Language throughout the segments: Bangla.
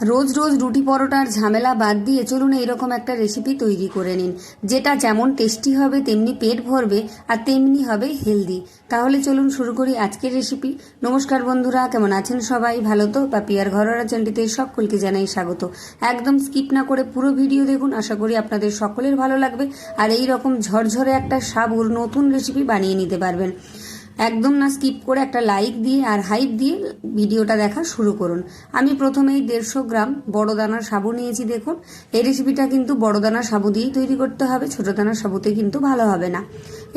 রোজ রোজ রুটি পরোটার ঝামেলা বাদ দিয়ে চলুন এইরকম একটা রেসিপি তৈরি করে নিন, যেটা যেমন টেস্টি হবে তেমনি পেট ভরবে আর তেমনি হবে হেলদি। তাহলে চলুন শুরু করি আজকের রেসিপি। নমস্কার বন্ধুরা, কেমন আছেন সবাই? ভালো তো? পাপিয়ার ঘরোয়া চ্যানেলটিতে সকলকে জানাই স্বাগত। একদম স্কিপ না করে পুরো ভিডিও দেখুন, আশা করি আপনাদের সকলের ভালো লাগবে আর এই রকম ঝরঝরে একটা সাবুর নতুন রেসিপি বানিয়ে নিতে পারবেন। একদম না স্কিপ করে একটা লাইক দিয়ে আর হাইপ দিয়ে ভিডিওটা দেখা শুরু করুন। আমি প্রথমেই 150 গ্রাম বড় দানার সাবু নিয়েছি। দেখুন, এই রেসিপিটা কিন্তু বড় দানার সাবু দিয়েই তৈরি করতে হবে, ছোট দানার সাবুতে কিন্তু ভালো হবে না।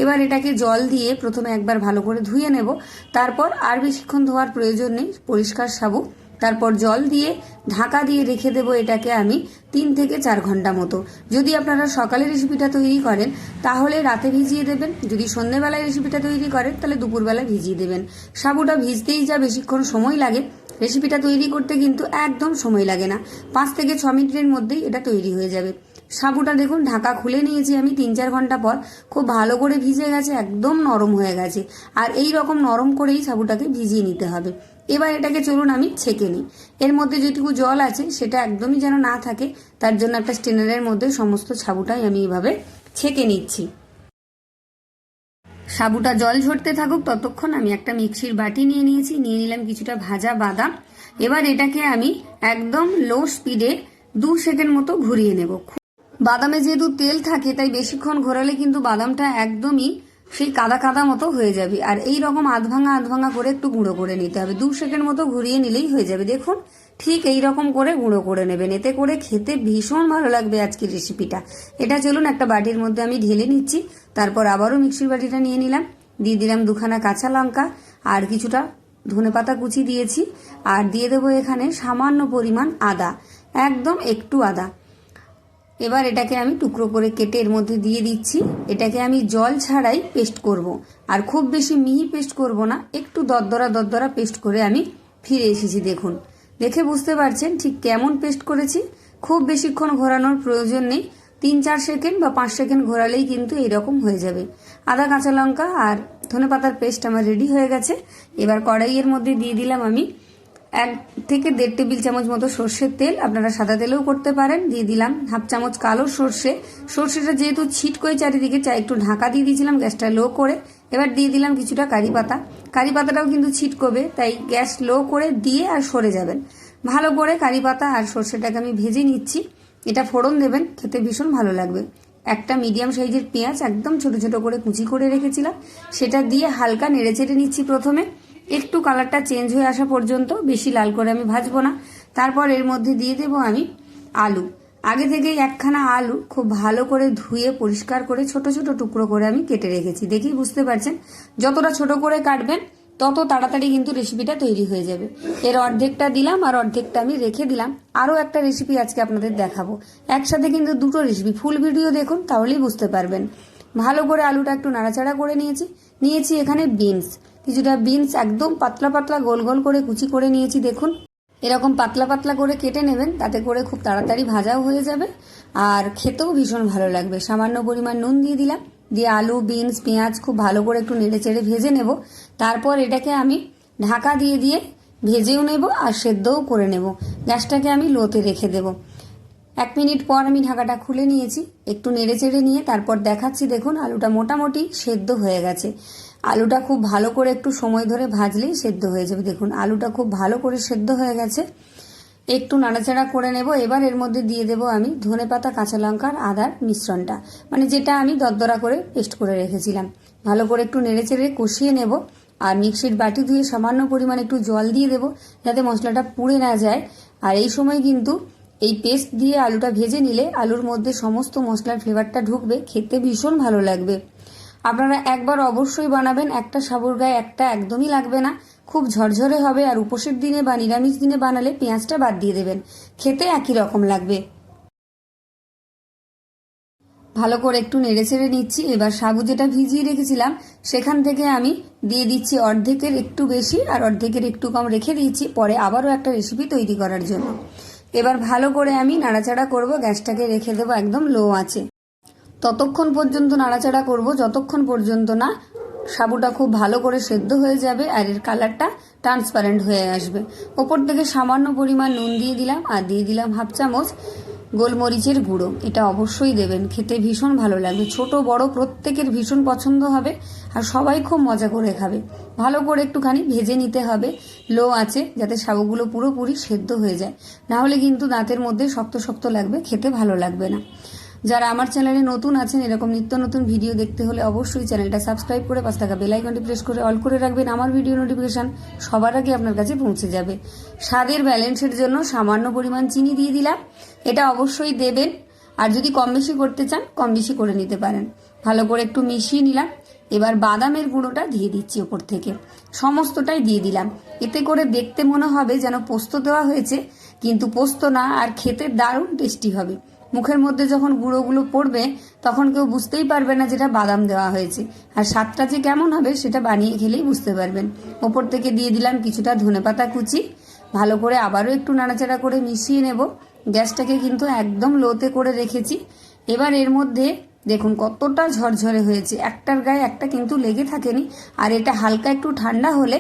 এবার এটাকে জল দিয়ে প্রথমে একবার ভালো করে ধুয়ে নেব, তারপর আর বেশিক্ষণ ধোয়ার প্রয়োজন নেই, পরিষ্কার সাবু। তারপর জল দিয়ে ঢাকা দিয়ে রেখে দেবো এটাকে আমি 3 থেকে 4 ঘন্টা মতো। যদি আপনারা সকালে রেসিপিটা তৈরি করেন তাহলে রাতে ভিজিয়ে দেবেন, যদি সন্ধ্যেবেলায় রেসিপিটা তৈরি করেন তাহলে দুপুরবেলা ভিজিয়ে দেবেন। সাবুটা ভিজতেই যা বেশিক্ষণ সময় লাগে, রেসিপিটা তৈরি করতে কিন্তু একদম সময় লাগে না, 5 থেকে 6 মিনিটের মধ্যেই এটা তৈরি হয়ে যাবে। সাবুটা দেখুন ঢাকা খুলে নিয়েছি আমি 3-4 ঘন্টা পর, খুব ভালো করে ভিজে গেছে, একদম নরম হয়ে গেছে। আর এই রকম নরম করেই সাবুটাকে ভিজিয়ে নিতে হবে। এবার এটাকে চলুন আমি ছেঁকে নিই। এর মধ্যে যেটুকু জল আছে সেটা একদমই যেন না থাকে, তার জন্য একটা স্ট্রেনারের মধ্যে সমস্ত সাবুটাই আমি এভাবে ছেঁকে নিচ্ছি। সাবুটা জল ঝরতে থাকুক, ততক্ষণ আমি একটা মিক্সির বাটি নিয়ে নিলাম কিছুটা ভাজা বাদাম। এবার এটাকে আমি একদম লো স্পিডে 2 সেকেন্ড মতো ঘুরিয়ে নেব। বাদামে যেহেতু তেল থাকে তাই বেশিক্ষণ ঘোরালে কিন্তু বাদামটা একদমই সেই কাদা কাদা মতো হয়ে যাবে। আর এই রকম আধ ভাঙা করে একটু গুঁড়ো করে নিতে হবে, 2 সেকেন্ড মতো ঘুরিয়ে নিলেই হয়ে যাবে। দেখুন, ঠিক এই রকম করে গুঁড়ো করে নেবেন, এতে করে খেতে ভীষণ ভালো লাগবে আজকের রেসিপিটা। এটা চলুন একটা বাটির মধ্যে আমি ঢেলে নিচ্ছি। তারপর আবারও মিক্সির বাটিটা নিয়ে নিলাম, দিয়ে দিলাম 2খানা কাঁচা লঙ্কা আর কিছুটা ধনেপাতা কুচি দিয়েছি, আর দিয়ে দেবো এখানে সামান্য পরিমাণ আদা, একদম একটু আদা। এবার এটাকে আমি টুকরো করে কেটে এর মধ্যে দিয়ে দিচ্ছি। এটাকে আমি জল ছাড়াই পেস্ট করব, আর খুব বেশি মিহি পেস্ট করব না, একটু দরদরা পেস্ট করে আমি ফিরে এসেছি। দেখুন, দেখে বুঝতে পারছেন ঠিক কেমন পেস্ট করেছি। খুব বেশিক্ষণ ঘোরানোর প্রয়োজন নেই, 3-4 সেকেন্ড বা 5 সেকেন্ড ঘোরালেই কিন্তু এরকম হয়ে যাবে। আদা, কাঁচা লঙ্কা আর ধনেপাতার পেস্ট আমার রেডি হয়ে গেছে। এবার কড়াইয়ের মধ্যে দিয়ে দিলাম আমি 1 থেকে 1.5 টেবিল চামচ মতো সর্ষের তেল, আপনারা সাদা তেলেও করতে পারেন। দিয়ে দিলাম হাফ চামচ কালো সর্ষে। সর্ষেটা যেহেতু ছিটকোয় চারিদিকে, চাই একটু ঢাকা দিয়ে দিয়েছিলাম গ্যাসটা লো করে। এবার দিয়ে দিলাম কিছুটা কারি পাতা। কারি পাতাটাও কিন্তু ছিটকোবে, তাই গ্যাস লো করে দিয়ে আর সরে যাবেন। ভালো করে কারি পাতা আর সর্ষেটাকে আমি ভেজে নিচ্ছি। এটা ফোড়ন দেবেন, খেতে ভীষণ ভালো লাগবে। একটা মিডিয়াম সাইজের পেঁয়াজ একদম ছোট ছোট করে কুচি করে রেখেছিলাম, সেটা দিয়ে হালকা নেড়ে চেড়ে নিচ্ছি। প্রথমে একটু কালারটা চেঞ্জ হয়ে আসা পর্যন্ত, বেশি লাল করে আমি ভাজবো না। তারপর এর মধ্যে দিয়ে দেবো আমি আলু। আগে থেকেই 1খানা আলু খুব ভালো করে ধুয়ে পরিষ্কার করে ছোট ছোট টুকরো করে আমি কেটে রেখেছি। দেখেই বুঝতে পারছেন, যতটা ছোট করে কাটবেন তত তাড়াতাড়ি কিন্তু রেসিপিটা তৈরি হয়ে যাবে। এর অর্ধেকটা দিলাম আর অর্ধেকটা আমি রেখে দিলাম। আরও একটা রেসিপি আজকে আপনাদের দেখাবো, একসাথে কিন্তু দুটো রেসিপি। ফুল ভিডিও দেখুন, তাহলেই বুঝতে পারবেন। ভালো করে আলুটা একটু নাড়াচাড়া করে নিয়েছি এখানে বিনস, কিছুটা বিনস একদম পাতলা পাতলা গোল গোল করে কুচি করে নিয়েছি। দেখুন, এরকম পাতলা পাতলা করে কেটে নেবেন, তাতে করে খুব তাড়াতাড়ি ভাজাও হয়ে যাবে আর খেতেও ভীষণ ভালো লাগবে। সামান্য পরিমাণ নুন দিয়ে দিলাম, দিয়ে আলু, বিনস, পেঁয়াজ খুব ভালো করে একটু নেড়ে চেড়ে ভেজে নেব। তারপর এটাকে আমি ঢাকা দিয়ে ভেজেও নেব আর সেদ্ধও করে নেব। গ্যাসটাকে আমি লোতে রেখে দেব। 1 মিনিট পর আমি ঢাকাটা খুলে নিয়েছি, একটু নেড়ে চেড়ে নিয়ে তারপর দেখাচ্ছি। দেখুন, আলুটা মোটামুটি সেদ্ধ হয়ে গেছে। আলুটা খুব ভালো করে একটু সময় ধরে ভাজলেই সেদ্ধ হয়ে যাবে। দেখুন, আলুটা খুব ভালো করে সেদ্ধ হয়ে গেছে, একটু নাড়াচাড়া করে নেব। এবার এর মধ্যে দিয়ে দেব আমি ধনেপাতা, কাঁচা লঙ্কার আদার মিশ্রণটা, মানে যেটা আমি দরদরা করে পেস্ট করে রেখেছিলাম। ভালো করে একটু নেড়ে চেড়ে কষিয়ে নেব। আর মিক্সির বাটি ধুয়ে সামান্য পরিমাণ একটু জল দিয়ে দেব, যাতে মশলাটা পুড়ে না যায়। আর এই সময় কিন্তু এই পেস্ট দিয়ে আলুটা ভেজে নিলে আলুর মধ্যে সমস্ত মশলার ফ্লেভারটা ঢুকবে, খেতে ভীষণ ভালো লাগবে। আপনারা একবার অবশ্যই বানাবেন, একটা সাবুর গায়ে একটা একদমই লাগবে না, খুব ঝরঝরে হবে। আর উপোসের দিনে বা নিরামিষ দিনে বানালে পেঁয়াজটা বাদ দিয়ে দেবেন, খেতে একই রকম লাগবে। ভালো করে একটু নেড়ে ছেড়ে নিচ্ছি। এবার সাবু যেটা ভিজিয়ে রেখেছিলাম সেখান থেকে আমি দিয়ে দিচ্ছি অর্ধেকের একটু বেশি আর অর্ধেকের একটু কম রেখে দিয়েছি, পরে আবারও একটা রেসিপি তৈরি করার জন্য। এবার ভালো করে আমি নাড়াচাড়া করব, গ্যাসটাকে রেখে দেবো একদম লো আছে। ততক্ষণ পর্যন্ত নাড়াচাড়া করব যতক্ষণ পর্যন্ত না সাবুটা খুব ভালো করে সেদ্ধ হয়ে যাবে আর এর কালারটা ট্রান্সপারেন্ট হয়ে আসবে। ওপর থেকে সামান্য পরিমাণ নুন দিয়ে দিলাম আর দিয়ে দিলাম 1/2 চামচ গোলমরিচের গুঁড়ো। এটা অবশ্যই দেবেন, খেতে ভীষণ ভালো লাগবে। ছোট বড় প্রত্যেকের ভীষণ পছন্দ হবে আর সবাই খুব মজা করে খাবে। ভালো করে একটুখানি ভেজে নিতে হবে লো আঁচে, যাতে সাবুগুলো পুরোপুরি সেদ্ধ হয়ে যায়, না হলে কিন্তু দাঁতের মধ্যে শক্ত শক্ত লাগবে, খেতে ভালো লাগবে না। যারা আমার চ্যানেলে নতুন আছেন, এরকম নিত্য নতুন ভিডিও দেখতে হলে অবশ্যই চ্যানেলটা সাবস্ক্রাইব করে পাশে থাকা বেল আইকনটি প্রেস করে অল করে রাখবেন। আমার ভিডিও নোটিফিকেশন সবার আগে আপনার কাছে পৌঁছে যাবে। স্বাদের ব্যালেন্সের জন্য সামান্য পরিমাণ চিনি দিয়ে দিলাম, এটা অবশ্যই দেবেন। আর যদি কম বেশি করতে চান কম বেশি করে নিতে পারেন। ভালো করে একটু মিশিয়ে নিলাম। এবার বাদামের গুঁড়োটা দিয়ে দিচ্ছি ওপর থেকে, সমস্তটাই দিয়ে দিলাম। এতে করে দেখতে মনে হবে যেন পোস্ত দেওয়া হয়েছে, কিন্তু পোস্ত না, আর খেতে দারুণ টেস্টি হবে। মুখের মধ্যে যখন গুঁড়োগুলো পড়বে তখন কেউ বুঝতেই পারবে না যেটা বাদাম দেওয়া হয়েছে, আর স্বাদটা যে কেমন হবে সেটা বানিয়ে খেলেই বুঝতে পারবেন। ওপর থেকে দিয়ে দিলাম কিছুটা ধনেপাতা কুচি। ভালো করে আবারও একটু নাড়াচাড়া করে মিশিয়ে নেব। গ্যাসটাকে কিন্তু একদম লোতে করে রেখেছি। এবার এর মধ্যে দেখুন কতটা ঝরঝরে হয়েছে, একটার গায়ে একটা কিন্তু লেগে থাকেনি। আর এটা হালকা একটু ঠান্ডা হলে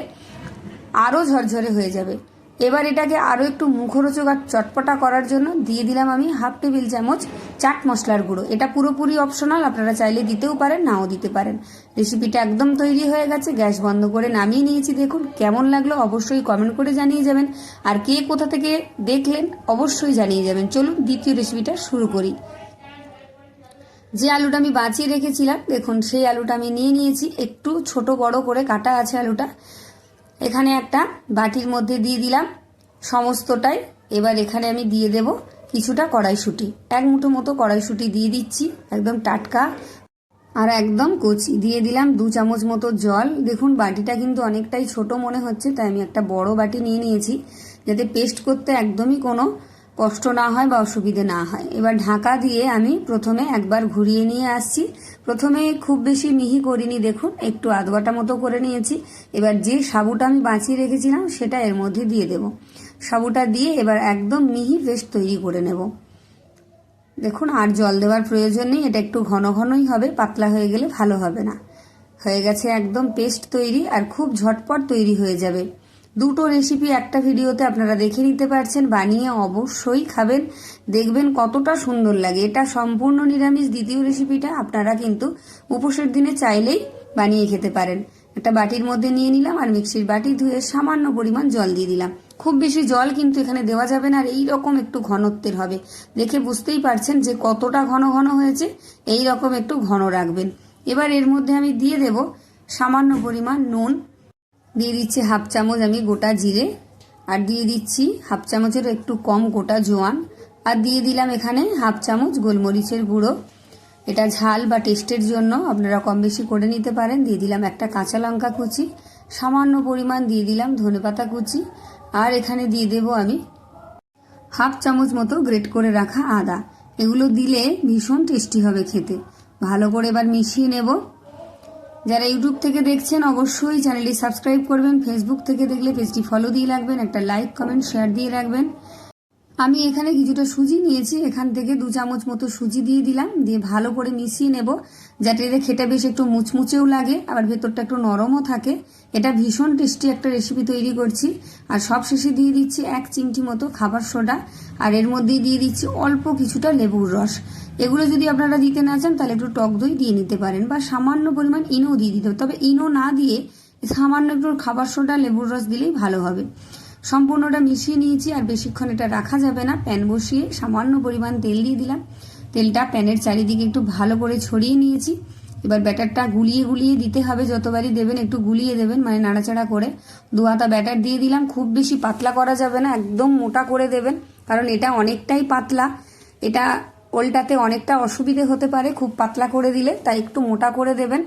আরও ঝরঝরে হয়ে যাবে। এবার এটাকে আরও একটু মুখরোচক আর চটপটা করার জন্য দিয়ে দিলাম আমি 1/2 টেবিল চামচ চাট মশলার গুঁড়ো। এটা পুরোপুরি অপশনাল, আপনারা চাইলে দিতেও পারেন, নাও দিতে পারেন। রেসিপিটা একদম তৈরি হয়ে গেছে। গ্যাস বন্ধ করে নামিয়ে নিয়েছি। দেখুন কেমন লাগলো অবশ্যই কমেন্ট করে জানিয়ে যাবেন। আর কে কোথা থেকে দেখলেন অবশ্যই জানিয়ে যাবেন। চলুন দ্বিতীয় রেসিপিটা শুরু করি। যে আলুটা আমি বাঁচিয়ে রেখেছিলাম, দেখুন সেই আলুটা আমি নিয়ে নিয়েছি। একটু ছোট বড় করে কাটা আছে আলুটা। এখানে একটা বাটির মধ্যে দিয়ে দিলাম সমস্তটাই। এবার এখানে আমি দিয়ে দেব কিছুটা কড়াইশুঁটি, 1 মুঠো মতো কড়াইশুঁটি দিয়ে দিচ্ছি, একদম টাটকা আর একদম কচি। দিয়ে দিলাম 2 চামচ মতো জল। দেখুন বাটিটা কিন্তু অনেকটাই ছোট মনে হচ্ছে, তাই আমি একটা বড় বাটি নিয়ে নিয়েছি, যাতে পেস্ট করতে একদমই কোনো কষ্ট না হয় বা অসুবিধে না হয়। এবার ঢাকা দিয়ে আমি প্রথমে একবার ঘুরিয়ে নিয়ে আসছি। প্রথমে খুব বেশি মিহি করিনি, দেখুন একটু আধবাটা মতো করে নিয়েছি। এবার যে সাবুটা আমি বাঁচিয়ে রেখেছিলাম সেটা এর মধ্যে দিয়ে দেব। সাবুটা দিয়ে এবার একদম মিহি পেস্ট তৈরি করে নেব। দেখুন আর জল দেওয়ার প্রয়োজন নেই, এটা একটু ঘন ঘনই হবে, পাতলা হয়ে গেলে ভালো হবে না। হয়ে গেছে একদম পেস্ট তৈরি, আর খুব ঝটপট তৈরি হয়ে যাবে। দুটো রেসিপি একটা ভিডিওতে আপনারা দেখে নিতে পারছেন। বানিয়ে অবশ্যই খাবেন, দেখবেন কতটা সুন্দর লাগে। এটা সম্পূর্ণ নিরামিষ। দ্বিতীয় রেসিপিটা আপনারা কিন্তু উপোসের দিনে চাইলেই বানিয়ে খেতে পারেন। একটা বাটির মধ্যে নিয়ে নিলাম আর মিক্সির বাটি ধুয়ে সামান্য পরিমাণ জল দিয়ে দিলাম। খুব বেশি জল কিন্তু এখানে দেওয়া যাবে না, আর এইরকম একটু ঘনত্বের হবে। দেখে বুঝতেই পারছেন যে কতটা ঘন ঘন হয়েছে। এই রকম একটু ঘন রাখবেন। এবার এর মধ্যে আমি দিয়ে দেব সামান্য পরিমাণ নুন, দিয়ে দিচ্ছি 1/2 চামচ আমি গোটা জিরে, আর দিয়ে দিচ্ছি 1/2 চামচের একটু কম গোটা জোয়ান, আর দিয়ে দিলাম এখানে 1/2 চামচ গোলমরিচের গুঁড়ো। এটা ঝাল বা টেস্টের জন্য আপনারা কম বেশি করে নিতে পারেন। দিয়ে দিলাম একটা কাঁচা লঙ্কা কুচি, সামান্য পরিমাণ দিয়ে দিলাম ধনেপাতা কুচি, আর এখানে দিয়ে দেব আমি 1/2 চামচ মতো গ্রেট করে রাখা আদা। এগুলো দিলে ভীষণ টেস্টি হবে খেতে। ভালো করে এবার মিশিয়ে নেব। যারা ইউটিউব থেকে দেখছেন অবশ্যই চ্যানেলটি সাবস্ক্রাইব করবেন। ফেসবুক থেকে দেখলে পেজটি ফলো দিয়ে রাখবেন, একটা লাইক কমেন্ট শেয়ার দিয়ে রাখবেন। আমি এখানে কিছুটা সুজি নিয়েছি, এখান থেকে 2 চামচ মতো সুজি দিয়ে দিলাম। দিয়ে ভালো করে মিশিয়ে নেব, যাতে এতে খেতে বেশ একটু মুচমুচেও লাগে, আবার ভেতরটা একটু নরমও থাকে। এটা ভীষণ টেস্টি একটা রেসিপি তৈরি করছি। আর সব শেষে দিয়ে দিচ্ছি 1 চিমটি মতো খাবার সোডা, আর এর মধ্যেই দিয়ে দিচ্ছি অল্প কিছুটা লেবুর রস। এগুলো যদি আপনারা দিতে না চান তাহলে একটু টক দই দিয়ে নিতে পারেন, বা সামান্য পরিমাণ ইনো দিয়ে দিতে হবে। তবে ইনো না দিয়ে সামান্য একটু খাবার সোডা লেবুর রস দিলেই ভালো হবে। সম্পূর্ণটা মিশিয়ে নিয়েছি, আর বেশিক্ষণ এটা রাখা যাবে না। প্যান বসিয়ে সামান্য পরিমাণ তেল দিয়ে দিলাম। তেলটা প্যানের চারিদিকে একটু ভালো করে ছড়িয়ে নিয়েছি। এবার ব্যাটারটা গুলিয়ে গুলিয়ে দিতে হবে, যতবারই দেবেন একটু গুলিয়ে দেবেন, মানে নাড়াচাড়া করে। 2 হাতা ব্যাটার দিয়ে দিলাম। খুব বেশি পাতলা করা যাবে না, একদম মোটা করে দেবেন, কারণ এটা অনেকটাই পাতলা। এটা ওলটাতে অনেকটা অসুবিধে হতে পারে খুব পাতলা করে দিলে, তাই একটু মোটা করে দেবেন।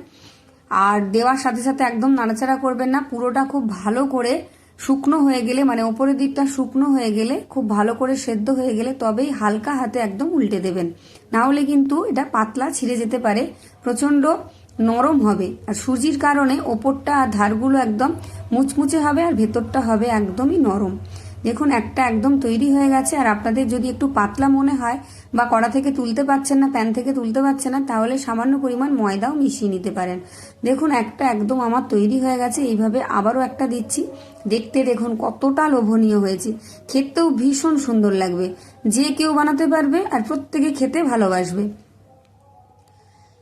আর দেওয়ার সাথে সাথে একদম নাড়াচাড়া করবেন না। পুরোটা খুব ভালো করে শুকনো হয়ে গেলে, মানে ওপরের দিকটা শুকনো হয়ে গেলে, খুব ভালো করে সেদ্ধ হয়ে গেলে তবেই হালকা হাতে একদম উল্টে দেবেন। না হলে কিন্তু এটা পাতলা ছিঁড়ে যেতে পারে, প্রচণ্ড নরম হবে। আর সুজির কারণে ওপরটা আর ধারগুলো একদম মুচমুচে হবে, আর ভেতরটা হবে একদমই নরম। দেখুন একটা একদম তৈরি হয়ে গেছে। আর আপনাদের যদি একটু পাতলা মনে হয় বা কড়া থেকে তুলতে পারছেন না, প্যান থেকে তুলতে পারছেন না, তাহলে সামান্য পরিমাণ ময়দাও মিশিয়ে নিতে পারেন। দেখুন একটা একদম আমার তৈরি হয়ে গেছে। এইভাবে আবারও একটা দিচ্ছি। দেখতে দেখুন কতটা লোভনীয় হয়েছে, খেতেও ভীষণ সুন্দর লাগবে। যে কেউ বানাতে পারবে আর প্রত্যেকে খেতে ভালোবাসবে।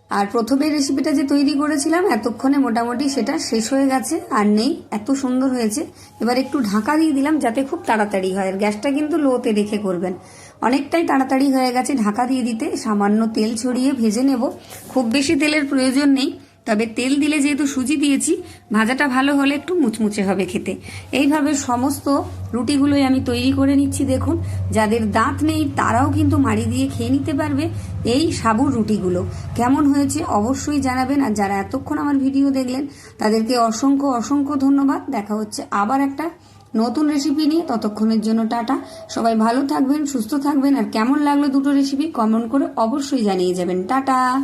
আর প্রথমে রেসিপিটা যে তৈরি করেছিলাম এতক্ষণে মোটামুটি সেটা শেষ হয়ে গেছে, আর নেই, এত সুন্দর হয়েছে। এবার একটু ঢাকা দিয়ে দিলাম যাতে খুব তাড়াতাড়ি হয়। আর গ্যাসটা কিন্তু লোতে রেখে করবেন। অনেকটাই তাড়াতাড়ি হয়ে গেছে ঢাকা দিয়ে দিতে। সামান্য তেল ছড়িয়ে ভেজে নেব। খুব বেশি তেলের প্রয়োজন নেই, তবে তেল দিলে যেহেতু সুজি দিয়েছি, ভাজাটা ভালো হলে একটু মুচমুচে হবে খেতে। এইভাবে সমস্ত রুটিগুলোই আমি তৈরি করে নিচ্ছি। দেখুন যাদের দাঁত নেই তারাও কিন্তু মাড়ি দিয়ে খেয়ে নিতে পারবে এই সাবুর রুটিগুলো। কেমন হয়েছে অবশ্যই জানাবেন। আর যারা এতক্ষণ আমার ভিডিও দেখলেন তাদেরকে অসংখ্য অসংখ্য ধন্যবাদ। দেখা হচ্ছে আবার একটা নতুন রেসিপি নিয়ে। ততক্ষণের জন্য টাটা। সবাই ভালো থাকবেন, সুস্থ থাকবেন। আর কেমন লাগলো দুটো রেসিপি কমেন্ট করে অবশ্যই জানিয়ে যাবেন। টাটা।